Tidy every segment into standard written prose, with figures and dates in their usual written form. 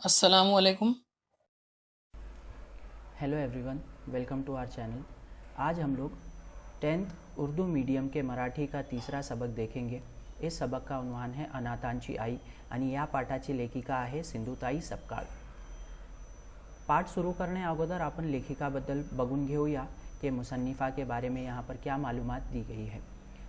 अस्सलामुअलैकुम। Hello everyone, welcome to our channel. आज हम लोग 10th उर्दू मीडियम के मराठी का तीसरा सबक देखेंगे। इस सबक का उन्वान है अनाथांची आई आणि या पाठाची लेखिका आहे सिंधुताई सपकाळ। पाठ सुरू करने अगोदर आपण लेखिकाबद्दल बघून घेऊया कि मुसन्निफा के बारे में यहाँ पर क्या मालूमात दी गई है।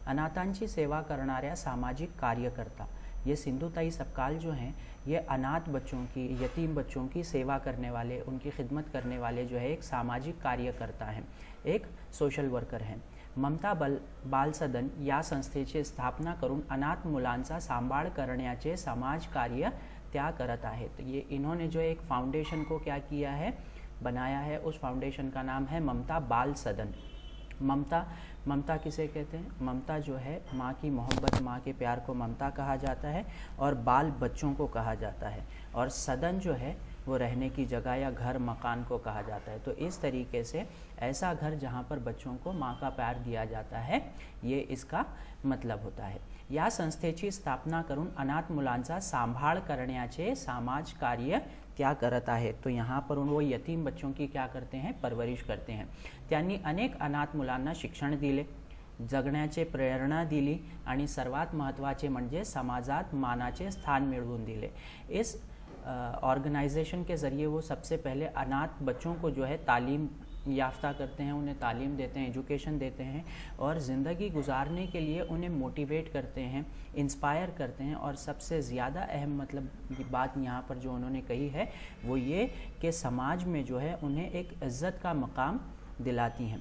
अनाथांची सेवा करणाऱ्या सामाजिक कार्यकर्ता ये सिंधुताई सपकाळ जो हैं, ये अनाथ बच्चों की, यतीम बच्चों की सेवा करने वाले, उनकी खिदमत करने वाले जो है एक सामाजिक कार्यकर्ता हैं, एक सोशल वर्कर हैं। ममता बाल सदन या संस्थेची स्थापना करून अनाथ मुलांचा सांभाळ करण्याचे समाज कार्य त्या करत आहेत। ये इन्होंने जो एक फाउंडेशन को क्या किया है, बनाया है। उस फाउंडेशन का नाम है ममता बाल सदन। ममता किसे कहते हैं? ममता जो है माँ की मोहब्बत, माँ के प्यार को ममता कहा जाता है और बाल बच्चों को कहा जाता है, और सदन जो है वो रहने की जगह या घर मकान को कहा जाता है। तो इस तरीके से ऐसा घर जहाँ पर बच्चों को माँ का प्यार दिया जाता है, ये इसका मतलब होता है। या संस्थेची स्थापना करून अनाथ मुलांचा सांभाळ करण्याचे समाज कार्य त्या करत आहेत। तो यहाँ पर वो यतीम बच्चों की क्या करते हैं? परवरिश करते हैं। त्यांनी अनेक अनाथ मुलांना शिक्षण दिले, जगण्याचे प्रेरणा दिली आणि सर्वात महत्त्वाचे म्हणजे समाजात मानाचे स्थान मिळवून दिले। इस ऑर्गेनाइजेशन के ज़रिए वो सबसे पहले अनाथ बच्चों को जो है तालीम याफ्ता करते हैं, उन्हें तालीम देते हैं, एजुकेशन देते हैं, और ज़िंदगी गुजारने के लिए उन्हें मोटिवेट करते हैं, इंस्पायर करते हैं। और सबसे ज़्यादा अहम मतलब बात यहाँ पर जो उन्होंने कही है वो ये कि समाज में जो है उन्हें एक इज़्ज़त का मकाम दिलाती हैं।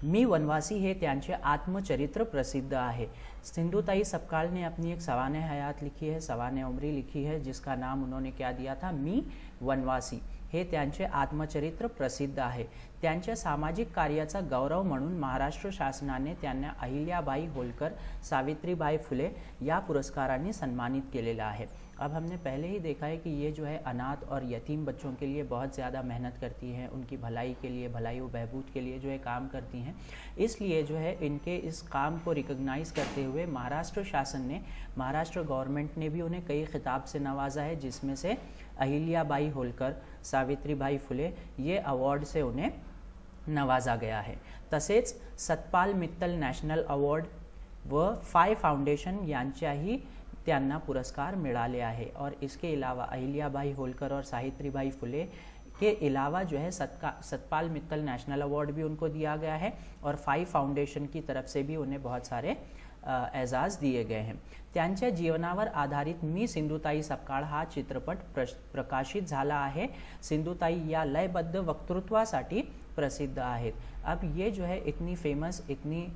मी वनवासी हे त्यांचे आत्मचरित्र प्रसिद्ध आहे। सिंधुताई सपकाळ ने अपनी एक सवाने हयात लिखी है, सवाने उम्री लिखी है, जिसका नाम उन्होंने क्या दिया था? मी वनवासी। हे त्यांचे आत्मचरित्र प्रसिद्ध आहे। त्यांच्या सामाजिक कार्याचा गौरव म्हणून महाराष्ट्र शासनाने त्यांना अहिल्याबाई होलकर, सावित्रीबाई फुले या पुरस्कारांनी सन्मानित केलेला आहे। अब हमने पहले ही देखा है कि ये जो है अनाथ और यतीम बच्चों के लिए बहुत ज़्यादा मेहनत करती हैं, उनकी भलाई के लिए, भलाई व बहबूद के लिए जो है काम करती हैं। इसलिए जो है इनके इस काम को रिकॉग्नाइज़ करते हुए महाराष्ट्र शासन ने, महाराष्ट्र गवर्नमेंट ने भी उन्हें कई खिताब से नवाजा है, जिसमें से अहिल्याबाई होलकर, सावित्रीबाई फुले ये अवार्ड से उन्हें नवाजा गया है। तसेच सतपाल मित्तल नॅशनल अवॉर्ड व फाय फाउंडेशन यांच्याही त्यांना पुरस्कार मिळाले आहे। और इसके अलावा अहिल्याबाई होलकर और सावित्रीबाई फुले के अलावा जो है सतपाल मित्तल नेशनल अवार्ड भी उनको दिया गया है, और फाइव फाउंडेशन की तरफ से भी उन्हें बहुत सारे एजाज़ दिए गए हैं। त्यांच्या जीवनावर आधारित मी सिंधुताई सपकाळ हा चित्रपट प्रकाशित झाला आहे। सिंधुताई या लयबद्ध वक्तृत्वासाठी प्रसिद्ध आहेत। अब ये जो है इतनी फेमस, इतनी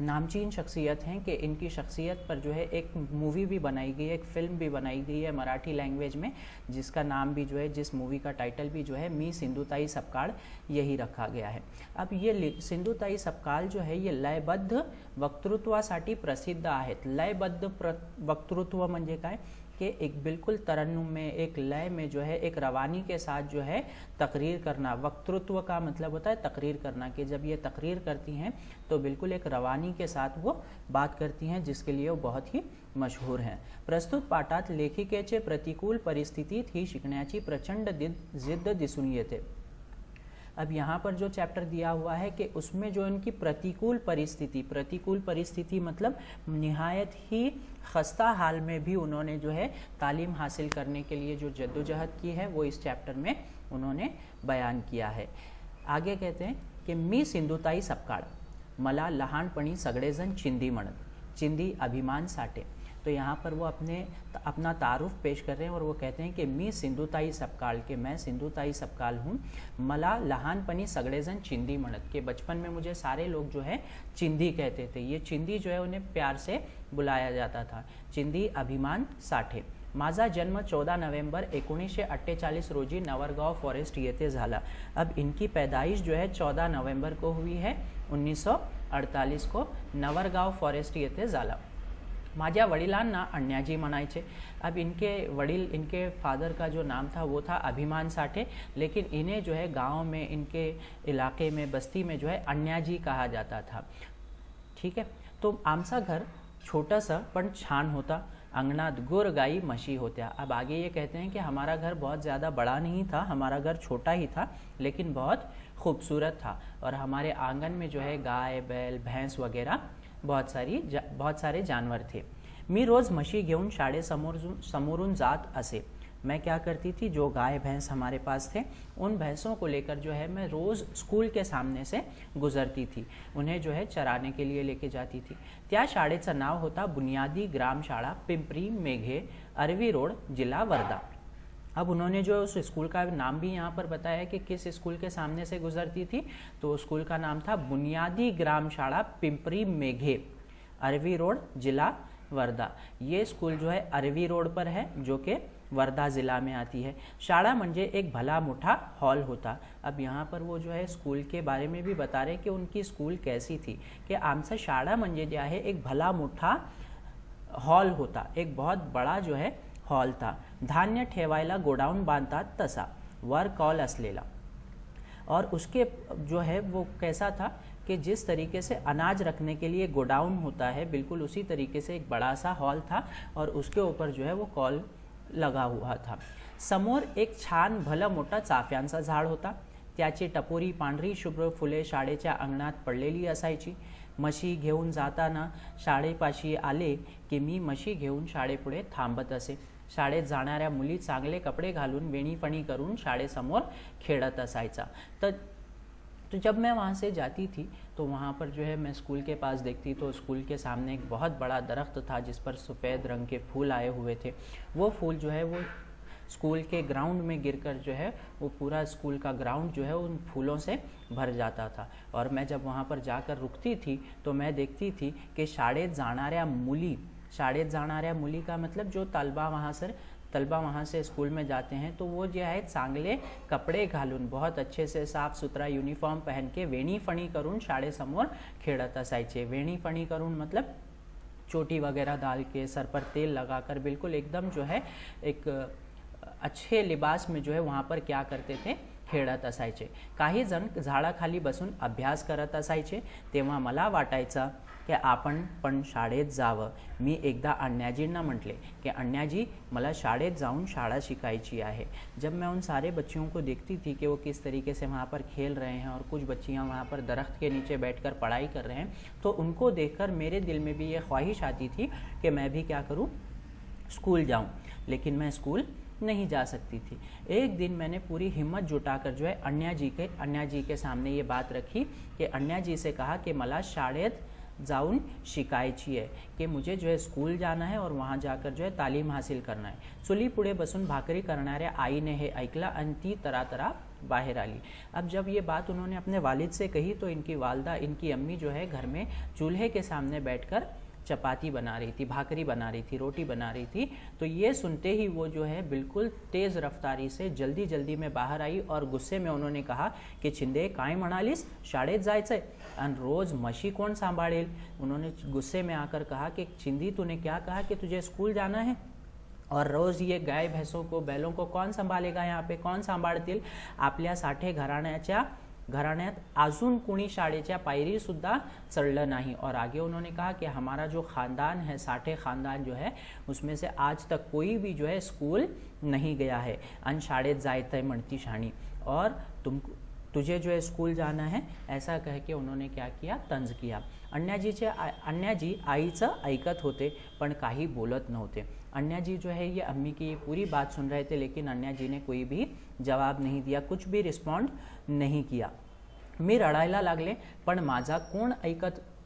नामचीन शख्सियत हैं कि इनकी शख्सियत पर जो है एक मूवी भी बनाई गई है, एक फ़िल्म भी बनाई गई है मराठी लैंग्वेज में, जिसका नाम भी जो है, जिस मूवी का टाइटल भी जो है मी सिंधुताई सपकाळ यही रखा गया है। अब ये सिंधुताई सपकाळ जो है ये लयबद्ध वक्तृत्वासाठी प्रसिद्ध आहेत। लयबद्ध वक्तृत्व म्हणजे काय कि एक बिल्कुल तरन्नुम में, एक लय में जो है, एक रवानी के साथ जो है तकरीर करना। वक्तृत्व का मतलब होता है तकरीर करना, कि जब ये तकरीर करती हैं तो बिल्कुल एक रवानी के साथ वो बात करती हैं, जिसके लिए वो बहुत ही मशहूर हैं। प्रस्तुत पाठात लेखिकेचे प्रतिकूल परिस्थितीत ही शिकण्याची प्रचंड जिद्द दिसून येते। अब यहाँ पर जो चैप्टर दिया हुआ है कि उसमें जो इनकी प्रतिकूल परिस्थिति मतलब निहायत ही खस्ता हाल में भी उन्होंने जो है तालीम हासिल करने के लिए जो जद्दोजहद की है, वो इस चैप्टर में उन्होंने बयान किया है। आगे कहते हैं कि मी सिंधुताई सपकाळ, मला लहानपणी सगळेजण चिंदी म्हणत, चिंदी अभिमान साठे। तो यहाँ पर वो अपना तारुफ पेश कर रहे हैं और वो कहते हैं कि मी सिंधुताई सपकाळ, के मैं सिंधुताई सपकाळ हूँ। मला लहानपणी सगळेजण चिंदी म्हणत, के बचपन में मुझे सारे लोग जो है चिंदी कहते थे। ये चिंदी जो है उन्हें प्यार से बुलाया जाता था। चिंदी अभिमान साठे। माझा जन्म 14 नवंबर 1948 रोजी नवरगाव फॉरेस्ट येथे झाला। अब इनकी पैदाइश जो है 14 नवंबर को हुई है 1948 को, नवरगाव फॉरेस्ट येथे झाला। माझ्या वडिलांना अण्णाजी म्हणायचे। अब इनके वडील, इनके फादर का जो नाम था वो था अभिमान साठे, लेकिन इन्हें जो है गांव में, इनके इलाके में, बस्ती में जो है अण्णाजी कहा जाता था। ठीक है, तो आमचा घर छोटंसं पण छान होता। अंगणात गुर गाई म्हशी होत्या। अब आगे ये कहते हैं कि हमारा घर बहुत ज़्यादा बड़ा नहीं था, हमारा घर छोटा ही था, लेकिन बहुत खूबसूरत था और हमारे आंगन में जो है गाय बैल भैंस वगैरह बहुत सारे जानवर थे। मी रोज़ म्हशी घेऊन समोरून जात असे। मैं क्या करती थी, जो गाय भैंस हमारे पास थे उन भैंसों को लेकर जो है मैं रोज़ स्कूल के सामने से गुजरती थी, उन्हें जो है चराने के लिए लेके जाती थी। त्या शाळेचं नाव होता बुनियादी ग्रामशाळा पिंपरी मेघे, अरवी रोड, जिला वर्धा। अब उन्होंने जो उस स्कूल का नाम भी यहाँ पर बताया कि किस स्कूल के सामने से गुजरती थी, तो स्कूल का नाम था बुनियादी ग्रामशाळा पिंपरी मेघे, अरवी रोड, जिला वर्धा। ये स्कूल जो है अरवी रोड पर है, जो कि वर्धा ज़िला में आती है। शाळा म्हणजे एक भला मोठा हॉल होता। अब यहाँ पर वो जो है स्कूल के बारे में भी बता रहे कि उनकी स्कूल कैसी थी, कि आमचा शाळा म्हणजे जे आहे एक भला मोठा हॉल होता, एक बहुत बड़ा जो है हॉल था। धान्य ठेवायला गोडाऊन बांधतात तसा, वर कॉल असलेला। और उसके जो है वो कैसा था कि जिस तरीके से अनाज रखने के लिए गोडाउन होता है, बिल्कुल उसी तरीके से एक बड़ा सा हॉल था और उसके ऊपर जो है वो कॉल लगा हुआ था। समोर एक छान भलं मोठा चाफ्यांचा झाड होता, त्याची टपोरी पांढरी शुभ्र फुले शाळेच्या अंगणात पडलेली असायची। म्हशी घेऊन जाताना शाळेपाशी आले की मी म्हशी घेऊन शाळेपुढे थांबत असे। शाळेत जाणाऱ्या मुली चांगले कपडे घालून वेणीफणी करून शाळेसमोर खेळत असायचा। तो जब मैं वहाँ से जाती थी तो वहाँ पर जो है मैं स्कूल के पास देखती तो स्कूल के सामने एक बहुत बड़ा दरख्त था जिस पर सफ़ेद रंग के फूल आए हुए थे। वो फूल जो है वो स्कूल के ग्राउंड में गिरकर जो है वो पूरा स्कूल का ग्राउंड जो है उन फूलों से भर जाता था। और मैं जब वहाँ पर जाकर रुकती थी तो मैं देखती थी कि शाळेत जाणाऱ्या मुली का मतलब जो तलबा वहाँ से स्कूल में जाते हैं, तो वो जो है चांगले कपडे घालून बहुत अच्छे से साफ सुथरा यूनिफॉर्म पहन के वेणीफणी करून शाळेसमोर खेळत असायचे। वेणीफणी करून मतलब चोटी वगैरह डाल के सर पर तेल लगाकर बिल्कुल एकदम जो है एक अच्छे लिबास में जो है वहाँ पर क्या करते थे, खेळत असायचे। काही जण झाडाखाली बसून अभ्यास करत असायचे। तेव्हा मला वाटायचं कि आपण पण शाळेत जावं। मी एकदा अण्णाजींना म्हटले कि अण्णाजी मला शाळेत जाऊन शाळा शिकायची आहे। जब मैं उन सारे बच्चियों को देखती थी कि वो किस तरीके से वहाँ पर खेल रहे हैं और कुछ बच्चियाँ वहाँ पर दरख्त के नीचे बैठकर पढ़ाई कर रहे हैं, तो उनको देखकर मेरे दिल में भी ये ख्वाहिश आती थी कि मैं भी क्या करूँ, स्कूल जाऊँ। लेकिन मैं स्कूल नहीं जा सकती थी। एक दिन मैंने पूरी हिम्मत जुटाकर जो है अण्णा जी के सामने ये बात रखी कि अण्णा जी से कहा कि मला शाळेत जाऊन शिकायची है, कि मुझे जो है स्कूल जाना है और वहाँ जाकर जो है तालीम हासिल करना है। चुली पुढे बसून भाकरी करणाऱ्या आईने हे ऐकलं आणि ती तरातरा बाहर आली। अब जब ये बात उन्होंने अपने वालिद से कही तो इनकी वालदा, इनकी अम्मी जो है घर में चूल्हे के सामने बैठकर चपाती बना रही थी, भाकरी बना रही थी, रोटी बना रही थी। तो ये सुनते ही वो जो है बिल्कुल तेज़ रफ्तारी से जल्दी में बाहर आई और गुस्से में उन्होंने कहा कि छिंदे काय म्हणालीस, शाळेत जायचंय आणि रोज़ म्हशी कौन सांभाळेल। उन्होंने गुस्से में आकर कहा कि छिंदी तूने क्या कहा कि तुझे स्कूल जाना है और रोज़ ये गाय भैंसों को बैलों को कौन संभालेगा, यहाँ पे कौन सांभाळतील। आपल्या साठे घराण्यात अजून कोणी शाळेच्या पायरी सुद्धा चढ़लं नहीं। और आगे उन्होंने कहा कि हमारा जो ख़ानदान है, साठे ख़ानदान जो है, उसमें से आज तक कोई भी जो है स्कूल नहीं गया है आणि शाळेत जायचंय म्हणती शाणी, और तुझे जो है स्कूल जाना है, ऐसा कह के उन्होंने क्या किया, तंज किया। अण्णाजी आईचं ऐकत होते पण काही बोलत नव्हते। अण्णाजी जो है ये अम्मी की ये पूरी बात सुन रहे थे, लेकिन अण्णाजी ने कोई भी जवाब नहीं दिया, कुछ भी रिस्पॉन्ड नहीं किया। मी रडायला लागले पण माझा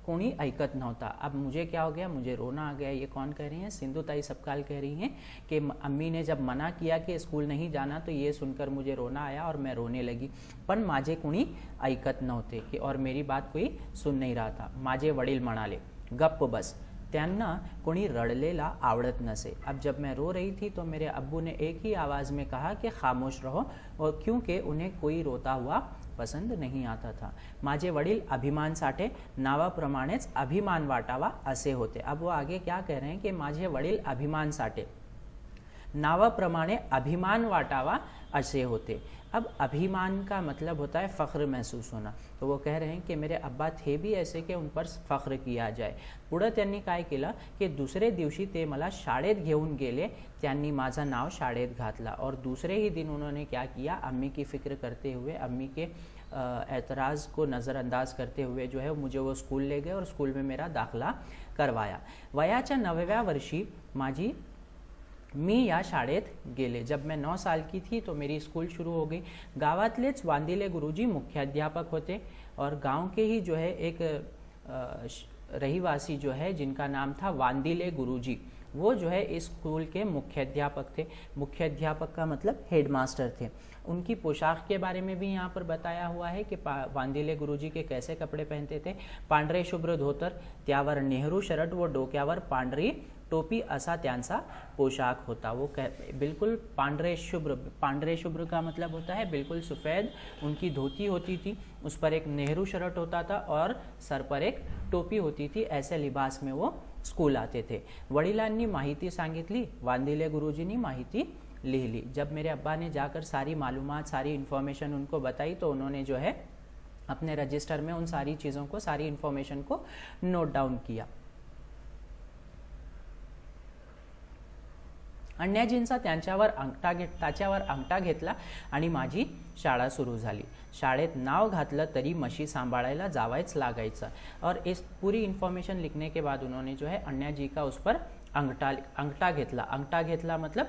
कोणी ऐकत नव्हता। अब मुझे क्या हो गया, मुझे रोना आ गया। ये कौन कह रही हैं, सिंधु ताई सबकाल कह रही हैं कि अम्मी ने जब मना किया कि स्कूल नहीं जाना तो ये सुनकर मुझे रोना आया और मैं रोने लगी। पण माझे कोणी ऐकत नव्हते कि और मेरी बात कोई सुन नहीं रहा था। माझे वडील म्हणाले गप्प बस, त्यांना कोणी रडलेला आवडत नसे। अब जब मैं रो रही थी तो मेरे अब्बू ने एक ही आवाज़ में कहा कि खामोश रहो, और क्योंकि उन्हें कोई रोता हुआ पसंद नहीं आता था। माझे वडील अभिमान साठे नावाप्रमाणेच अभिमान वाटावा असे होते। अब वो आगे क्या कह रहे हैं कि माझे वडील अभिमान साठे, नावाप्रमाणे अभिमान वाटावा असे होते। अब अभिमान का मतलब होता है फ़ख्र महसूस होना। तो वो कह रहे हैं की मेरे अब्बा थे भी ऐसे की उन पर फ़ख्र किया जाए। पुढं त्यांनी काय केलं की दुसरे दिवशी ते मला शाळेत घेऊन गेले, त्यांनी माझं नाव शाळेत घातला और दूसरे ही दिन उन्होंने क्या किया, अम्मी की फ़िक्र करते हुए, अम्मी के एतराज़ को नज़रअंदाज करते हुए जो है मुझे वो स्कूल ले गए और स्कूल में मेरा दाखला करवाया। वयाच्या 9व्या वर्षी मी या शाळेत गेले। जब मैं 9 साल की थी तो मेरी स्कूल शुरू हो गई। गावातलेच वांदिले गुरुजी मुख्याध्यापक होते और गांव के ही जो है एक रहीवासी जो है जिनका नाम था वांदिले गुरुजी, वो जो है इस स्कूल के मुख्याध्यापक थे। मुख्याध्यापक का मतलब हेडमास्टर थे। उनकी पोशाक के बारे में भी यहाँ पर बताया हुआ है कि वांदिले गुरुजी के कैसे कपडे पहनते थे। पांढरे शुभ्र धोतर, त्यावर नेहरू शर्ट व डोक्यावर पांढरी टोपी असा त्यांचा पोशाक होता। वो बिल्कुल पांढरे शुभ्र का मतलब होता है बिल्कुल सफ़ेद। उनकी धोती होती थी, उस पर एक नेहरू शर्ट होता था और सर पर एक टोपी होती थी। ऐसे लिबास में वो स्कूल आते थे। वडिलांनी माहिती सांगितली, वांदिले गुरुजींनी माहिती लिहिली। जब मेरे अब्बा ने जाकर सारी मालूमात, सारी इन्फॉर्मेशन उनको बताई तो उन्होंने जो है अपने रजिस्टर में उन सारी चीज़ों को, सारी इन्फॉर्मेशन को नोट डाउन किया। अण्णाजींचा त्याच्यावर अंगठा घेतला आणि माझी शाळा सुरू झाली। शाळेत नाव घातलं तरी म्हशी सांभाळायला जावायच लागायचं। और इस पूरी इन्फॉर्मेशन लिखने के बाद उन्होंने जो है अण्णा जी का उस पर अंगठा घेतला मतलब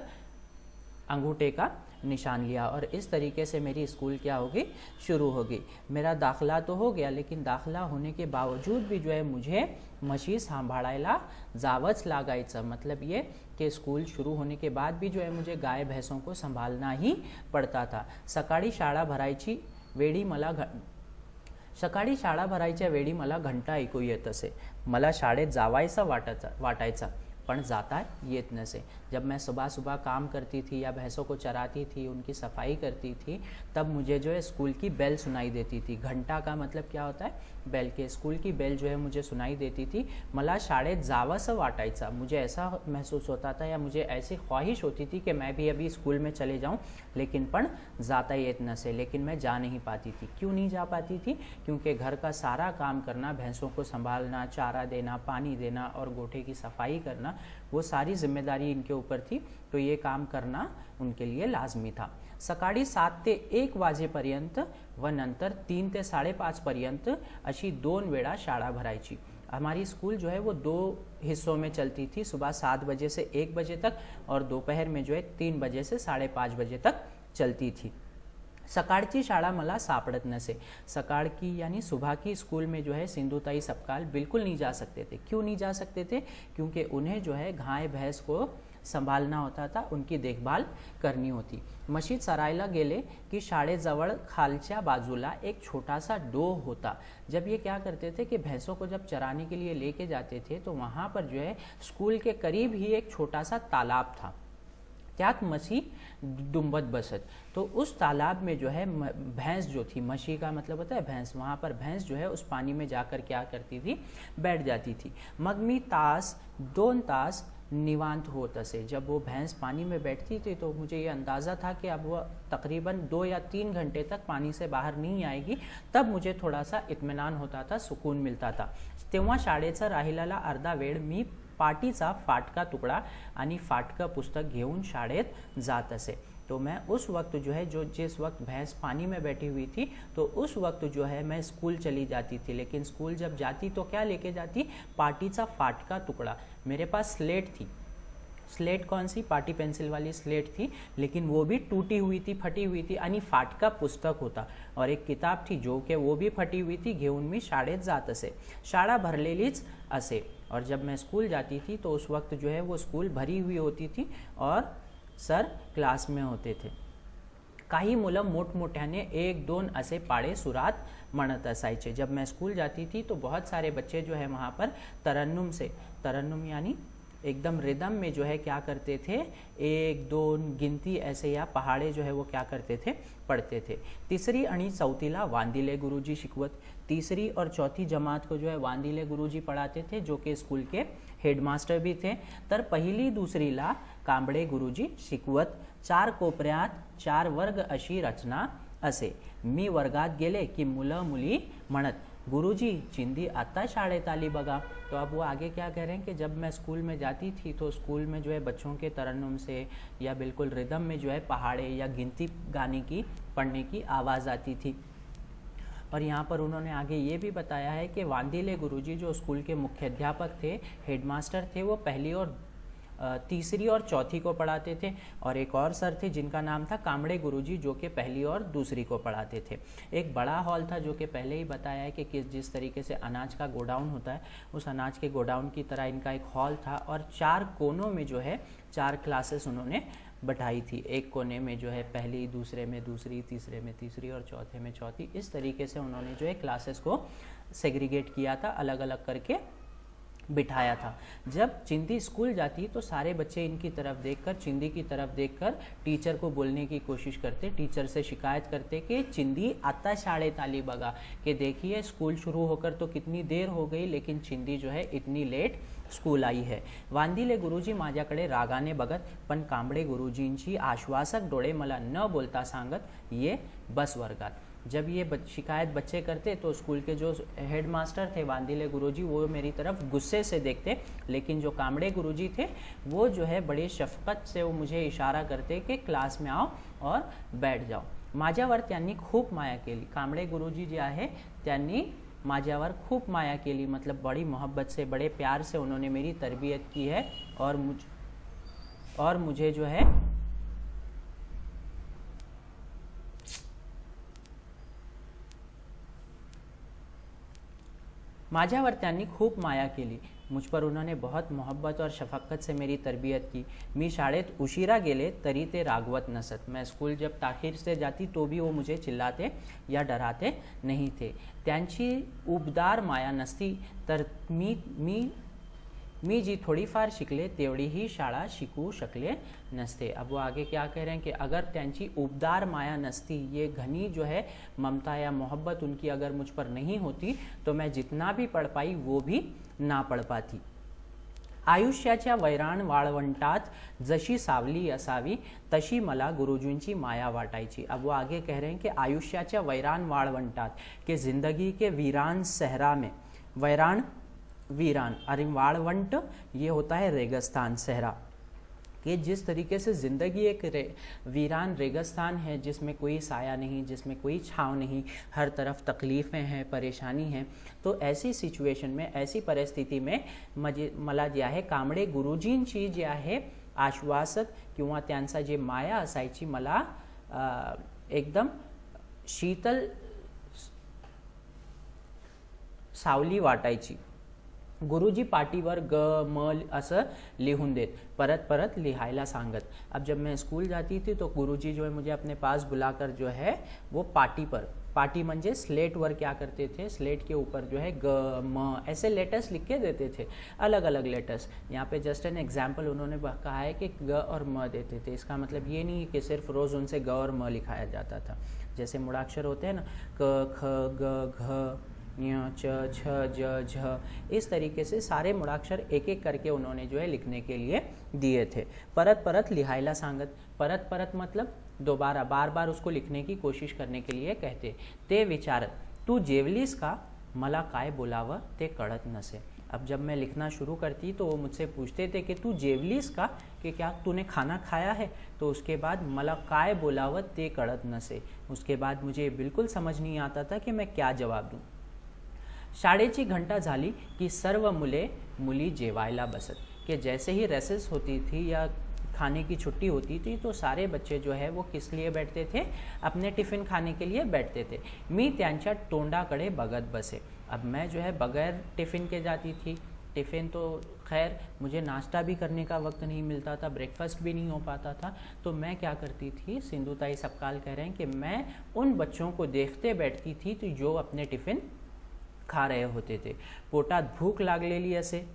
अंगूठे का निशान लिया। और इस तरीके से मेरी स्कूल क्या हो गई, शुरू हो गई। मेरा दाखला तो हो गया, लेकिन दाखला होने के बावजूद भी जो है मुझे म्हशी सांभाळायला जावंच लागायचं। मतलब ये कि स्कूल शुरू होने के बाद भी जो है मुझे गाय भैंसों को संभालना ही पड़ता था। सकाळी शाळा भरायच्या वेळी मला घंटा ऐकू येत असे। मला शाळेत जावायचं वाटायचं पण जाता येत नसे। जब मैं सुबह सुबह काम करती थी या भैंसों को चराती थी, उनकी सफाई करती थी, तब मुझे जो है स्कूल की बेल सुनाई देती थी। घंटा का मतलब क्या होता है, बेल के। स्कूल की बेल जो है मुझे सुनाई देती थी। मला शाळेत जावंसं वाटायचं। मुझे ऐसा महसूस होता था या मुझे ऐसी ख्वाहिश होती थी कि मैं भी अभी स्कूल में चले जाऊं, लेकिन पण जाता येत नसे। लेकिन मैं जा नहीं पाती थी। क्यों नहीं जा पाती थी? क्योंकि घर का सारा काम करना, भैंसों को संभालना, चारा देना, पानी देना और गोठे की सफाई करना, वो सारी जिम्मेदारी इनके ऊपर थी। तो ये काम करना उनके लिए लाजमी था। सकाळी 7 ते 1 वाजेपर्यंत व नंतर 3 ते 5:30 पर्यंत अशी 2 वेळा शाळा भरायची। हमारी स्कूल जो है वो 2 हिस्सों में चलती थी, सुबह 7 बजे से 1 बजे तक और दोपहर में जो है 3 बजे से 5:30 बजे तक चलती थी। सकाळची शाळा मला सापड़त नसे। सकाळ की यानी सुबह की स्कूल में जो है सिंधुताई सपकाल बिल्कुल नहीं जा सकते थे। क्यों नहीं जा सकते थे? क्योंकि उन्हें जो है गाय भैंस को संभालना होता था, उनकी देखभाल करनी होती। म्हशी चरायला गेले कि शाळेजवळ खालच्या बाजूला एक छोटा सा डोह होता। जब ये क्या करते थे कि भैंसों को जब चराने के लिए लेके जाते थे तो वहाँ पर जो है स्कूल के करीब ही एक छोटा सा तालाब था। त्यात म्हशी डुंबत बसत। तो उस तालाब में जो है भैंस जो थी, म्हशी का मतलब होता है भैंस, वहाँ पर भैंस जो है उस पानी में जाकर क्या करती थी, बैठ जाती थी। मग मी 2 तास निवांत होत असे। जब वो भैंस पानी में बैठती थी तो मुझे ये अंदाज़ा था कि अब वह तकरीबन 2 या 3 घंटे तक पानी से बाहर नहीं आएगी। तब मुझे थोड़ा सा इत्मीनान होता था, सुकून मिलता था। तेव्हा शाळेचा राहिलेला अर्धा वेळ मी पाटीचा फाटका टुकड़ा आणि फाटका पुस्तक घेऊन शाळेत जात असे। तो मैं उस वक्त जो है जिस वक्त भैंस पानी में बैठी हुई थी तो उस वक्त जो है मैं स्कूल चली जाती थी। लेकिन स्कूल जब जाती तो क्या लेके जाती? पाटीचा फाटका टुकड़ा। मेरे पास स्लेट थी। स्लेट कौन सी? पाटी पेंसिल वाली स्लेट थी, लेकिन वो भी टूटी हुई थी, फटी हुई थी आणि फाटका पुस्तक होता। और एक किताब थी जो कि वो भी फटी हुई थी, घेऊन मी शाळेत जात असे। शाळा भरलेलीच असे। और जब मैं स्कूल जाती थी तो उस वक्त जो है वो स्कूल भरी हुई होती थी और सर क्लास में होते थे। काही मुलं मोठमोठ्याने 1-2 असे पाड़े सुरात म्हणत असायचे। जब मैं स्कूल जाती थी तो बहुत सारे बच्चे जो है वहाँ पर तरन्नुम यानी एकदम रिदम में जो है क्या करते थे, 1 2 गिनती ऐसे या पहाड़े जो है वो क्या करते थे, पढ़ते थे। तिसरी आणि चौथीला वांदिले गुरुजी शिकवत। तीसरी और चौथी जमात को जो है वांदिले गुरुजी पढ़ाते थे, जो कि स्कूल के हेडमास्टर भी थे। तर पहिली दुसरीला कांबळे गुरुजी शिकवत। 4 कोपऱ्यात 4 वर्ग अशी रचना असे। मी वर्गात गेले की मुलं मुली म्हणत, गुरुजी चिंदी आता शाळेत आली बघा। तो अब वो आगे क्या कह रहे हैं कि जब मैं स्कूल में जाती थी तो स्कूल में जो है बच्चों के तरन्नुम से या बिल्कुल रिदम में जो है पहाड़े या गिनती गाने की, पढ़ने की आवाज़ आती थी। और यहाँ पर उन्होंने आगे ये भी बताया है कि वांदिले गुरुजी जो स्कूल के मुख्य अध्यापक थे, हेडमास्टर थे, वो पहली और तीसरी और चौथी को पढ़ाते थे। और एक और सर थे जिनका नाम था कांबळे गुरुजी, जो कि पहली और दूसरी को पढ़ाते थे। एक बड़ा हॉल था, जो कि पहले ही बताया है कि जिस तरीके से अनाज का गोडाउन होता है, उस अनाज के गोडाउन की तरह इनका एक हॉल था। और 4 कोनों में जो है 4 क्लासेस उन्होंने बैठाई थी। एक कोने में जो है पहली, दूसरे में दूसरी, तीसरे में तीसरी और चौथे में चौथी। इस तरीके से उन्होंने जो है क्लासेस को सेग्रीगेट किया था, अलग अलग करके बिठाया था। जब चिंदी स्कूल जाती तो सारे बच्चे इनकी तरफ देखकर, चिंदी की तरफ देखकर टीचर को बोलने की कोशिश करते, टीचर से शिकायत करते कि चिंदी आता शाळेत आली बघा, कि देखिए स्कूल शुरू होकर तो कितनी देर हो गई, लेकिन चिंदी जो है इतनी लेट स्कूल आई है। वांदिले गुरुजी माझ्याकडे रागाने बघत, पण कांबळे गुरुजींची आश्वासक डोळे मला न बोलता सांगत, ये बस वर्गात। जब ये शिकायत बच्चे करते तो स्कूल के जो हेड मास्टर थे वांदिले गुरुजी, वो मेरी तरफ गुस्से से देखते, लेकिन जो कांबळे गुरुजी थे वो जो है बड़े शफकत से वो मुझे इशारा करते कि क्लास में आओ और बैठ जाओ। माझ्यावर त्यांनी खूप माया केली। कांबळे गुरुजी जे आहे त्यांनी माझ्यावर खूप माया केली, मतलब बड़ी मोहब्बत से, बड़े प्यार से उन्होंने मेरी तरबियत की है। और मुझे जो है माझ्यावर त्यांनी खूप माया केली, मुझ पर उन्होंने बहुत मोहब्बत और शफकत से मेरी तरबियत की। मी शाळेत उशिरा गेले तरी ते रागवत नसत। मैं स्कूल जब ताखीर से जाती तो भी वो मुझे चिल्लाते या डराते नहीं थे। त्यांची उबदार माया नसती तर मी जी थोडीफार शिकले तेवढी ही शाळा शिकू शकले नसते। अब वो आगे क्या कह रहे हैं कि अगर त्यांची उबदार माया नसती, ये घनी जो है ममता या मोहब्बत उनकी अगर मुझ पर नहीं होती, तो मैं जितना भी पढ़ पाई वो भी ना पढ़ पाती। आयुष्याच्या वैराण वाळवंटात जशी सावली असावी तशी मला गुरुजींची माया वाटायची। अब वो आगे कह रहे हैं कि आयुष्याच्या वैराण वाळवंटात, के जिंदगी के वीरान सहरा में, वीरान और वाळवंट ये होता है रेगिस्तान, सहरा, कि जिस तरीके से ज़िंदगी एक वीरान रेगिस्तान है, जिसमें कोई साया नहीं, जिसमें कोई छाँव नहीं, हर तरफ तकलीफ़ें हैं, परेशानी हैं, तो ऐसी सिच्युएशन में, ऐसी परिस्थिती में मला जे आहे कांबळे गुरुजींची जी आहे आश्वासक किंवा त्यांचा जे माया असायची, मला एकदम शीतल सावली वाटायची। गुरुजी पाटीवर ग म असं लिहून देत, परत परत लिहायला सांगत। अब जब मैं स्कूल जाती थी तो गुरुजी जो है मुझे अपने पास बुलाकर जो है वो पाटी पर, पाटी मंजे स्लेट वर क्या करते थे, स्लेट के ऊपर जो है ग म ऐसे लेटर्स लिख के देते थे, अलग अलग लेटर्स। यहाँ पे जस्ट एन एग्जाम्पल उन्होंने कहा है कि ग और म देते थे। इसका मतलब ये नहीं कि सिर्फ रोज़ उनसे ग और म लिखाया जाता था। जैसे मुड़ाक्षर होते हैं ना, क ख ग घ ञ च छ ज झ, इस तरीके से सारे मुड़ाक्षर एक एक करके उन्होंने जो है लिखने के लिए दिए थे। परत परत लिहायला सांगत, परत परत मतलब दोबारा, बार बार उसको लिखने की कोशिश करने के लिए कहते। ते विचारत, तू जेवलीस का, मला काय बोलावं ते कळत नसे। अब जब मैं लिखना शुरू करती तो वो मुझसे पूछते थे कि तू जेवलीस का, कि क्या तूने खाना खाया है? तो उसके बाद मला काय बोलावं ते कळत नसे, उसके बाद मुझे बिल्कुल समझ नहीं आता था कि मैं क्या जवाब दूँ। शाळेची घंटा झाली की सर्व मुली जेवायला बसत, कि जैसे ही रेसेस होती थी या खाने की छुट्टी होती थी तो सारे बच्चे जो है वो किस लिए बैठते थे, अपने टिफ़िन खाने के लिए बैठते थे। मी त्यांच्या तोंडाकडे बघत बसे। अब मैं जो है बगैर टिफ़िन के जाती थी। टिफ़िन तो खैर मुझे नाश्ता भी करने का वक्त नहीं मिलता था, ब्रेकफास्ट भी नहीं हो पाता था, तो मैं क्या करती थी, सिंधुताई सपकाल कह रहे हैं कि मैं उन बच्चों को देखते बैठती थी तो जो अपने टिफ़िन खा रहे होते थे। पोटात भूक लागलेली असे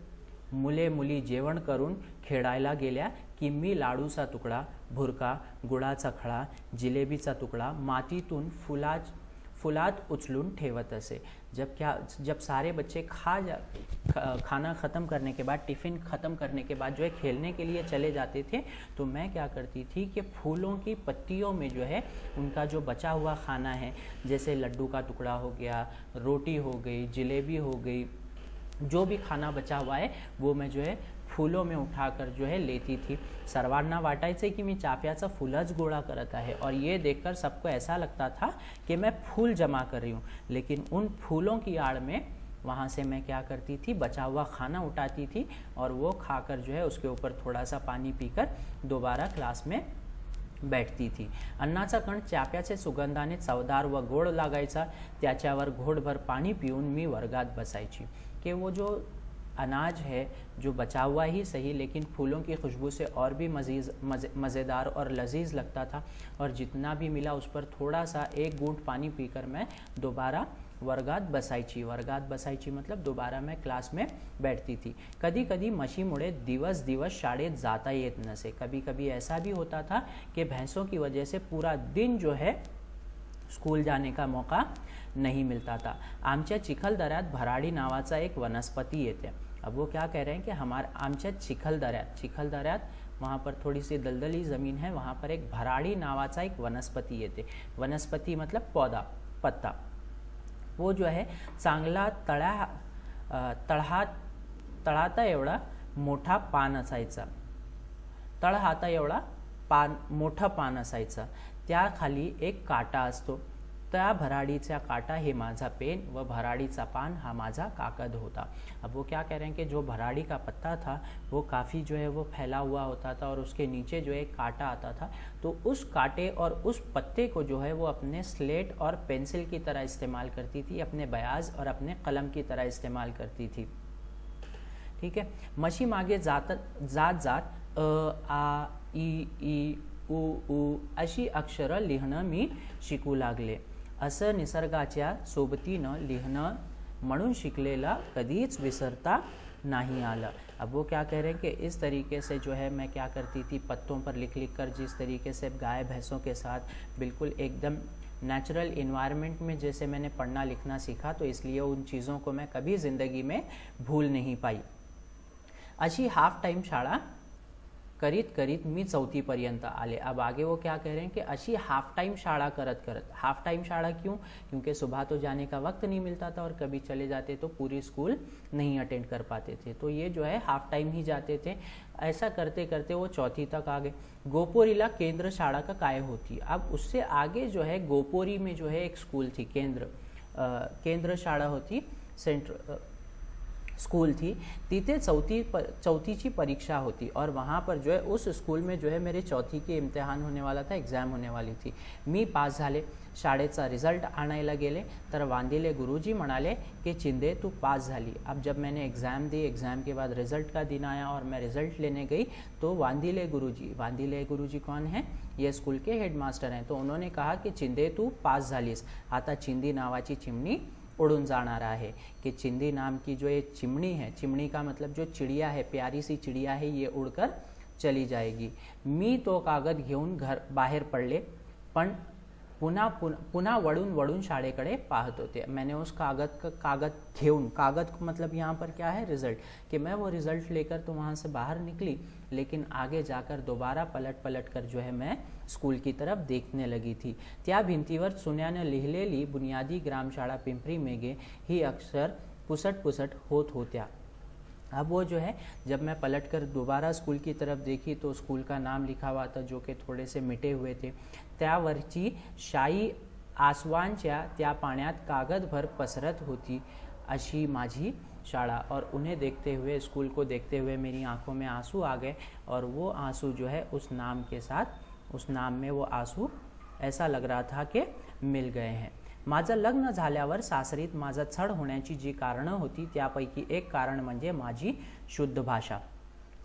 मुले मुली जेवण करून खेळायला गेल्या की मी लाडूचा तुकडा, भुरका, गुळाचा खळा, जिलेबीचा तुकडा मातीतून फुलात उचलून ठेवत असे। जब सारे बच्चे खाना ख़त्म करने के बाद, टिफ़िन ख़त्म करने के बाद जो है खेलने के लिए चले जाते थे, तो मैं क्या करती थी कि फूलों की पत्तियों में जो है उनका जो बचा हुआ खाना है, जैसे लड्डू का टुकड़ा हो गया, रोटी हो गई, जिलेबी हो गई, जो भी खाना बचा हुआ है वो मैं जो है फूलों में उठाकर जो है लेती थी। सर्वांना वाटायचे की मी चाफ्याचं फुलच गोळा करत आहे, और ये देखकर सबको ऐसा लगता था कि मैं फूल जमा कर रही हूँ, लेकिन उन फूलों की आड़ में वहाँ से मैं क्या करती थी, बचा हुआ खाना उठाती थी और वो खाकर जो है उसके ऊपर थोड़ा सा पानी पीकर दोबारा क्लास में बैठती थी। अन्नाचा कण चाफ्याचे सुगंधाने चवदार व गोड लागायचा, त्याच्यावर घोटभर पाणी पिऊन मी वर्गात बसायची। कि वो जो अनाज है जो बचा हुआ ही सही, लेकिन फूलों की खुशबू से और भी मज़ेदार और लजीज लगता था, और जितना भी मिला उस पर थोड़ा सा एक घूंट पानी पीकर मैं दोबारा वर्गात बसायची मतलब दोबारा मैं क्लास में बैठती थी। कधी कधी मशीमुळे दिवस शाळेत जाता येत नसे। कभी कभी ऐसा भी होता था कि भैंसों की वजह से पूरा दिन जो है स्कूल जाने का मौका नहीं मिलता था। आमच्या चिखलदऱ्यात भराडी नावाचा एक वनस्पति येते। अब वो क्या कह रहे हैं कि आमच्या चिखलदऱ्यात वहाँ पर थोड़ी सी दलदली ज़मीन है, वहाँ पर एक भराडी नावाचा एक वनस्पति येते। वनस्पति मतलब पौधा, पत्ता। वो जो है चांगला तळहाता एवढा मोठा पान असायचा, तळहाता एवढा मोठं पान असायचं, त्याखाली एक काटा असतो। त्या भराडीचा काटा हे माझा पेन व भराडीचा पान हा माझा कागद होता। अब वो क्या कह रहे हैं कि जो भराडी का पत्ता था वो काफ़ी जो है वो फैला हुआ होता था, और उसके नीचे जो है काटा आता था, तो उस कांटे और उस पत्ते को जो है वो अपने स्लेट और पेंसिल की तरह इस्तेमाल करती थी, अपने बयाज और अपने कलम की तरह इस्तेमाल करती थी। ठीक है। म्हशी मागे जात आ ई उ अशी अक्षरं लिहिणं मी शिकू लागले। असं निसर्गाच्या सोबतीनं लिहिणं म्हणून शिकलेला कधीच विसरता नहीं आला। अब वो क्या कह रहे हैं कि इस तरीके से जो है मैं क्या करती थी, पत्तों पर लिख कर, जिस तरीके से गाय भैंसों के साथ बिल्कुल एकदम नेचुरल इन्वायरमेंट में जैसे मैंने पढ़ना लिखना सीखा, तो इसलिए उन चीज़ों को मैं कभी ज़िंदगी में भूल नहीं पाई। अशी हाफ टाइम शाळा करीत मी 4वी पर्यंत आले। अब आगे वो क्या कह रहे हैं कि अशी हाफ टाइम शाळा करत, हाफ टाइम शाळा क्यों, क्योंकि सुबह तो जाने का वक्त नहीं मिलता था और कभी चले जाते तो पूरी स्कूल नहीं अटेंड कर पाते थे, तो ये जो है हाफ टाइम ही जाते थे। ऐसा करते करते वो 4वी तक आ गए। गोपोरीला केंद्र शाळा का काय होती। अब उससे आगे जो है गोपोरी में जो है एक स्कूल थी, केंद्र शाळा होती, स्कूल थी, तिथे 4वीची परीक्षा होती, और वहाँ पर जो है उस स्कूल में जो है मेरे 4वी के इम्तिहान होने वाला था, एग्ज़ाम होने वाली थी। मी पास झाले। शाळेचा रिज़ल्ट आणायला गेले तर वांदिले गुरुजी म्हणाले कि चिंदे तू पास झाली। अब जब मैंने एग्ज़ाम दी, एग्ज़ाम के बाद रिज़ल्ट का दिन आया और मैं रिज़ल्ट लेने गई, तो वांदिले गुरुजी कौन है, ये स्कूल के हेडमास्टर हैं, तो उन्होंने कहा कि चिंदे तू पास झालीस, आता चिंदी नावाची चिमणी उड़ून जाणार आहे। कि चिंदी नाम की जो ये चिमनी है, चिमनी का मतलब जो चिड़िया है, प्यारी सी चिड़िया है, ये उड़कर चली जाएगी। मी तो कागद घेऊन बाहेर पडले, पण पुन्हा वळून शाळेकडे पाहत होते। मैंने उस कागद घेऊन, कागद मतलब यहाँ पर क्या है, रिज़ल्ट, कि मैं वो रिज़ल्ट लेकर तो वहाँ से बाहर निकली, लेकिन आगे जाकर दोबारा पलट कर जो है मैं स्कूल की तरफ देखने लगी थी। त्या भिंतीवर चुन्याने लिहिलेली बुनियादी ग्रामशाळा पिंपरी मेघे ही अक्षर पुसट होत होत्या। अब वो जो है जब मैं पलटकर दोबारा स्कूल की तरफ देखी तो स्कूल का नाम लिखा हुआ था, जो कि थोड़े से मिटे हुए थे। त्यावरची शाई आसवांच्या त्या पाण्यात कागदभर पसरत होती, अशी माझी शाळा। और उन्हें देखते हुए, स्कूल को देखते हुए मेरी आंखों में आंसू आ गए, और वो आंसू जो है उस नाम के साथ, उस नाम में वो आंसू ऐसा लग रहा था कि मिल गए हैं। माझं लग्न झाल्यावर सासरीत माझं छळ होण्याची जी कारणं होती, त्यापैकी एक कारण म्हणजे माझी शुद्ध भाषा।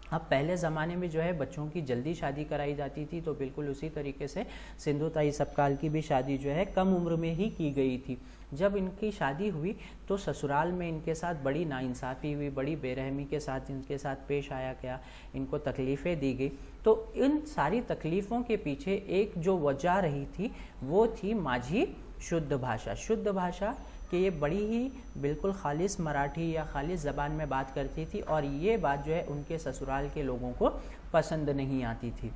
अब पहले ज़माने में जो है बच्चों की जल्दी शादी कराई जाती थी, तो बिल्कुल उसी तरीके से सिंधुताई सपकाल की भी शादी जो है कम उम्र में ही की गई थी। जब इनकी शादी हुई तो ससुराल में इनके साथ बड़ी नाइंसाफ़ी हुई, बड़ी बेरहमी के साथ इनके साथ पेश आया गया, इनको तकलीफ़ें दी गई। तो इन सारी तकलीफ़ों के पीछे एक जो वजह रही थी वो थी माझी शुद्ध भाषा। शुद्ध भाषा कि ये बड़ी ही बिल्कुल खालिस मराठी या खालिस ज़बान में बात करती थी, और ये बात जो है उनके ससुराल के लोगों को पसंद नहीं आती थी।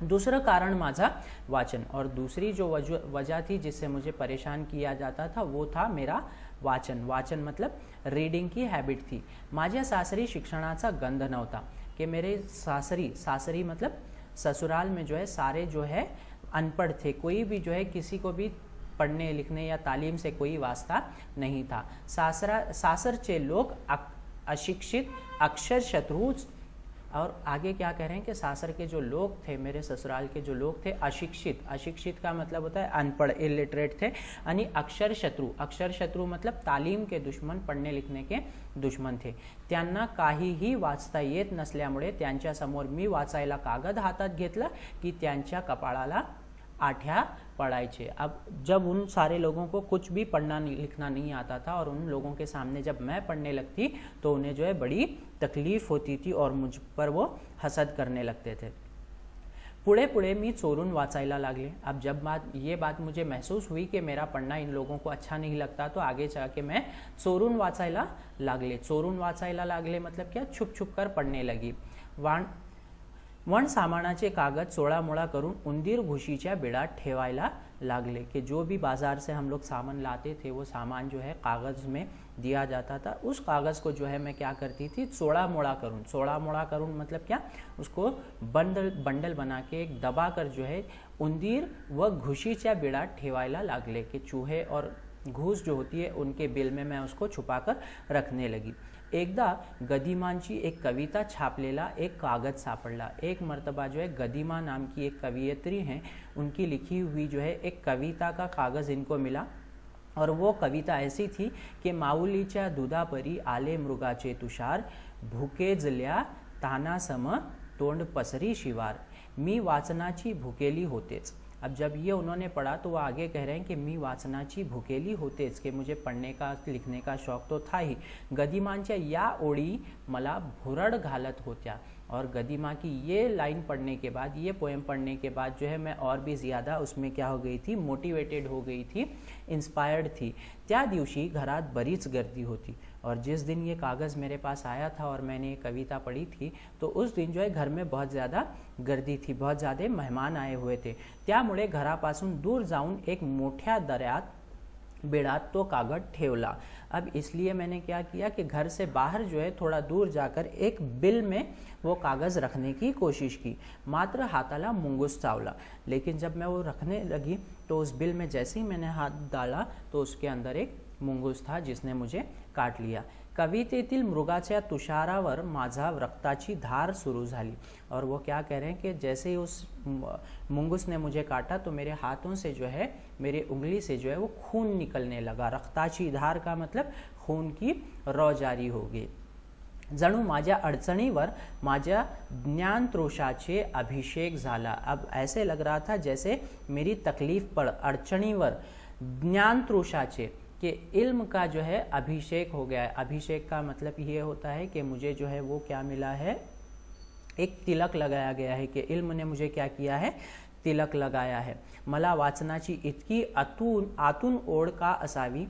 दूसरा कारण माझा वाचन, और दूसरी जो वजह थी जिससे मुझे परेशान किया जाता था वो था मेरा वाचन। वाचन मतलब रीडिंग की हैबिट थी। माझ्या सासरी शिक्षणाचा गंध नव्हता, कि मेरे सासरी मतलब ससुराल में जो है सारे जो है अनपढ़ थे, कोई भी जो है किसी को भी पढ़ने लिखने या तालीम से कोई वास्ता नहीं था। सासरचे लोग अशिक्षित, अक्षर शत्रु, और आगे क्या कह रहे हैं कि सासर के जो लोग थे, मेरे ससुराल के जो लोग थे अशिक्षित, अशिक्षित का मतलब होता है अनपढ़, इलिटरेट थे, यानी अक्षर शत्रु, अक्षर शत्रु मतलब तालीम के दुश्मन, पढ़ने लिखने के दुश्मन थे। त्यांना काहीही वाचता येत नसल्यामुळे त्यांच्यासमोर मी वाचायला कागद हातात घेतला की त्यांच्या कपाळाला आठ्या पढ़ाई। अब जब उन सारे लोगों को कुछ भी पढ़ना लिखना नहीं आता था और उन लोगों के सामने जब मैं पढ़ने लगती तो उन्हें जो है बड़ी तकलीफ होती थी और मुझ पर वो हसद करने लगते थे। पुढे पुढे मी चोरून वाचायला लागले। अब जब ये बात मुझे महसूस हुई कि मेरा पढ़ना इन लोगों को अच्छा नहीं लगता, तो आगे जाके मैं चोरून वाचायला लागले। चोरून वाचायला लागले मतलब क्या, छुप छुप कर पढ़ने लगी। वण सामानाचे कागद चोळामोळा करून उंदीर घुशीच्या बिळात ठेवायला लागले, कि जो भी बाज़ार से हम लोग सामान लाते थे वो सामान जो है कागज़ में दिया जाता था, उस कागज़ को जो है मैं क्या करती थी, चोड़ा मोड़ा करूँ मतलब क्या, उसको बंडल बना के एक दबा कर जो है उंदीर व घुशीच्या बिळात ठेवायला लागले, कि चूहे और घूस जो होती है उनके बिल में मैं उसको छुपा कर रखने लगी। एकदा गदिमांची एक कविता छापलेला एक कागज़ सापड़ला। एक मर्तबा जो है गदिमा नाम की एक कवियत्री हैं, उनकी लिखी हुई जो है एक कविता का कागज़ इनको मिला, और वो कविता ऐसी थी कि माऊलीच्या दुधापरी आले मृगाचे तुषार, भुकेजल्या तानासम तोंड पसरी शिवार, मी वाचनाची भुकेली होतेच। अब जब ये उन्होंने पढ़ा तो वो आगे कह रहे हैं कि मी वाचनाची भुकेली होतेच, कि मुझे पढ़ने का लिखने का शौक तो था ही। गदिमांच्या या ओळी मला भुरड़ घालत होत्या, और गदिमा की ये लाइन पढ़ने के बाद, ये पोएम पढ़ने के बाद जो है मैं और भी ज़्यादा उसमें क्या हो गई थी, मोटिवेटेड हो गई थी, इंस्पायर्ड थी। त्या दिवशी घरात बरीच गर्दी होती, और जिस दिन ये कागज़ मेरे पास आया था और मैंने ये कविता पढ़ी थी तो उस दिन जो है घर में बहुत ज़्यादा गर्दी थी, बहुत ज़्यादा मेहमान आए हुए थे। त्यामुळे घरापासून दूर जाऊन एक मोठ्या दऱ्यात बिळात तो कागद ठेवला। अब इसलिए मैंने क्या किया कि घर से बाहर जो है थोड़ा दूर जाकर एक बिल में वो कागज़ रखने की कोशिश की। मात्र हाताला मुंगूस चावला, लेकिन जब मैं वो रखने लगी तो उस बिल में जैसे ही मैंने हाथ डाला तो उसके अंदर एक मुंगूस था जिसने मुझे काट लिया। कवितेतील मृगाच्या तुषारावर माझा रक्ताची धार सुरू झाली, और वो क्या कह रहे हैं कि जैसे ही उस मुंगूस ने मुझे काटा तो मेरे हाथों से जो है, मेरी उंगली से जो है वो खून निकलने लगा। रक्ताची धार का मतलब खून की रौ जारी हो गई। जणू माझ्या अडचणीवर माझ्या ज्ञानतृषाचे अभिषेक झाला। अब ऐसे लग रहा था जैसे मेरी तकलीफ पर, अड़चणीवर ज्ञानतृषाचे, कि इल्म का जो है अभिषेक हो गया है। अभिषेक का मतलब ये होता है कि मुझे जो है वो क्या मिला है, एक तिलक लगाया गया है, कि इल्म ने मुझे क्या किया है, तिलक लगाया है। मला वाचनाची इतकी आतून ओढ का असावी,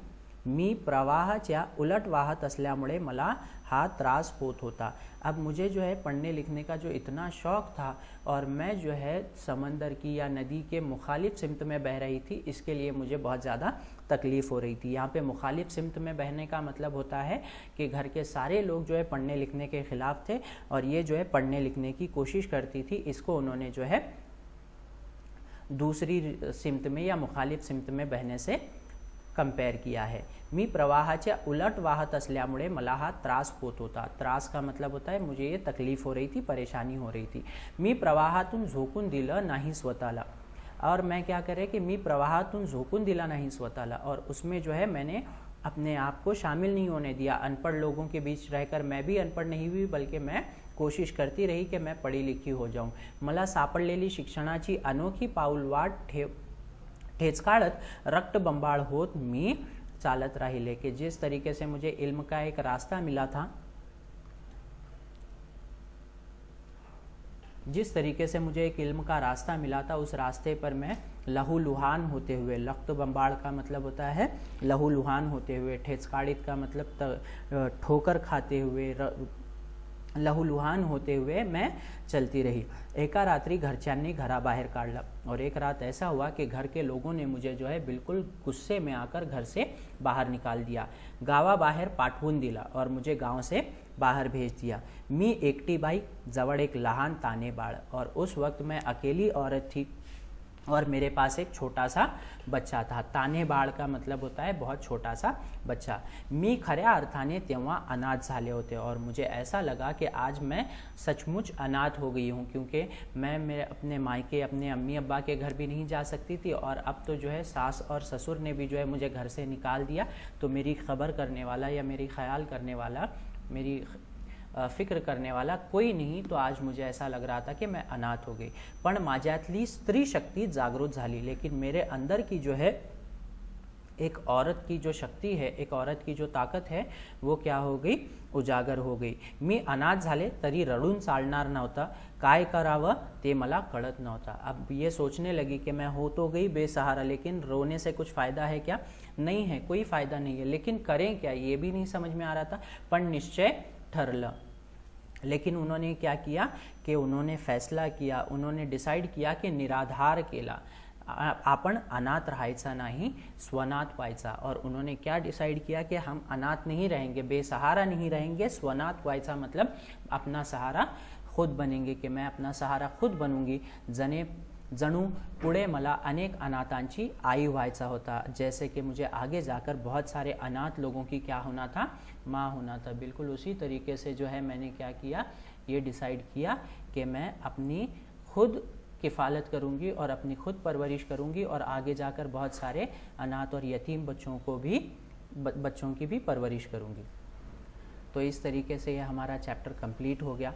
मी प्रवाहाच्या उलट वाहत असल्यामुळे मला हा त्रास होत होता। अब मुझे जो है पढ़ने लिखने का जो इतना शौक़ था और मैं जो है समंदर की या नदी के मुखालिफ सिमत में बह रही थी, इसके लिए मुझे बहुत ज़्यादा तकलीफ़ हो रही थी। यहाँ पे मुखालिफ सिमत में बहने का मतलब होता है कि घर के सारे लोग जो है पढ़ने लिखने के ख़िलाफ़ थे और ये जो है पढ़ने लिखने की कोशिश करती थी। इसको उन्होंने जो है दूसरी सिमत में या मुखालिफ सिमत में बहने से कंपेयर किया है। मी प्रवाहाच्या उलट वाहत असल्यामुळे मला हा त्रास होत होता। त्रास का मतलब होता है मुझे ये तकलीफ़ हो रही थी, परेशानी हो रही थी। मी प्रवाहातून झोकून दिलं नाही स्वतःला, और मैं क्या करे कि मी प्रवाहातून झोकून दिला नहीं स्वतःला, और उसमें जो है मैंने अपने आप को शामिल नहीं होने दिया। अनपढ़ लोगों के बीच रहकर मैं भी अनपढ़ नहीं हुई, बल्कि मैं कोशिश करती रही की मैं पढ़ी लिखी हो जाऊं. मला सापडलेली शिक्षणाची अनोखी पाऊलवाट ठेचकाळत रक्तबंबाळ होत मी चालत राहिले. कि जिस तरीके से मुझे इल्म का एक रास्ता मिला था, जिस तरीके से मुझे एक इल्म का रास्ता मिला था, उस रास्ते पर मैं लहूलुहान होते हुए, लख्त बम्बाड़ का मतलब होता है लहूलुहान होते हुए, ठेचकाड़ित का मतलब ठोकर खाते हुए, लहूलुहान होते हुए मैं चलती रही. एका रात्री घरच्यांनी घराबाहेर काढला और एक रात ऐसा हुआ कि घर के लोगों ने मुझे जो है बिल्कुल गुस्से में आकर घर से बाहर निकाल दिया. गावाबाहेर पाठवून दिला और मुझे गांव से बाहर भेज दिया. मी एकटी बाई, जवळ एक लहान ताने बाळ, और उस वक्त मैं अकेली औरत थी और मेरे पास एक छोटा सा बच्चा था. ताने बाळ का मतलब होता है बहुत छोटा सा बच्चा. मी खऱ्या अर्थाने तेव्हा अनाथ झाले होते और मुझे ऐसा लगा कि आज मैं सचमुच अनाथ हो गई हूँ, क्योंकि मैं मेरे अपने मायके, अपने अम्मी अब्बा के घर भी नहीं जा सकती थी और अब तो जो है सास और ससुर ने भी जो है मुझे घर से निकाल दिया. तो मेरी खबर करने वाला या मेरी ख्याल करने वाला, मेरी फिक्र करने वाला कोई नहीं. तो आज मुझे ऐसा लग रहा था कि मैं अनाथ हो गई. पण माझ्यातली स्त्री शक्ति जागृत झाली. लेकिन मेरे अंदर की जो है एक औरत की जो शक्ति है, एक औरत की जो ताकत है, वो क्या हो गई, उजागर हो गई. मी अनाथ झाले तरी रडून चालणार नव्हता. काय करावं ते मला कळत नव्हता. अब ये सोचने लगी कि मैं हो तो गई बेसहारा, लेकिन रोने से कुछ फ़ायदा है क्या? नहीं है, कोई फ़ायदा नहीं है. लेकिन करें क्या, ये भी नहीं समझ में आ रहा था. पण निश्चय ठरलं. लेकिन उन्होंने क्या किया कि उन्होंने फैसला किया, उन्होंने डिसाइड किया कि निराधार केला, आपण अनाथ राहायचा नाही, स्वनाथ व्हायचा. और उन्होंने क्या डिसाइड किया कि हम अनाथ नहीं रहेंगे, बेसहारा नहीं रहेंगे, स्वनाथ व्हायचा मतलब अपना सहारा खुद बनेंगे, कि मैं अपना सहारा खुद बनूंगी. जणू पुढे मला अनेक अनाथांची आई व्हायचा होता. जैसे कि मुझे आगे जाकर बहुत सारे अनाथ लोगों की क्या होना था, माँ होना था. बिल्कुल उसी तरीके से जो है मैंने क्या किया, ये डिसाइड किया कि मैं अपनी खुद किफ़ालत करूंगी और अपनी खुद परवरिश करूंगी और आगे जाकर बहुत सारे अनाथ और यतीम बच्चों की भी परवरिश करूंगी. तो इस तरीके से ये हमारा चैप्टर कंप्लीट हो गया.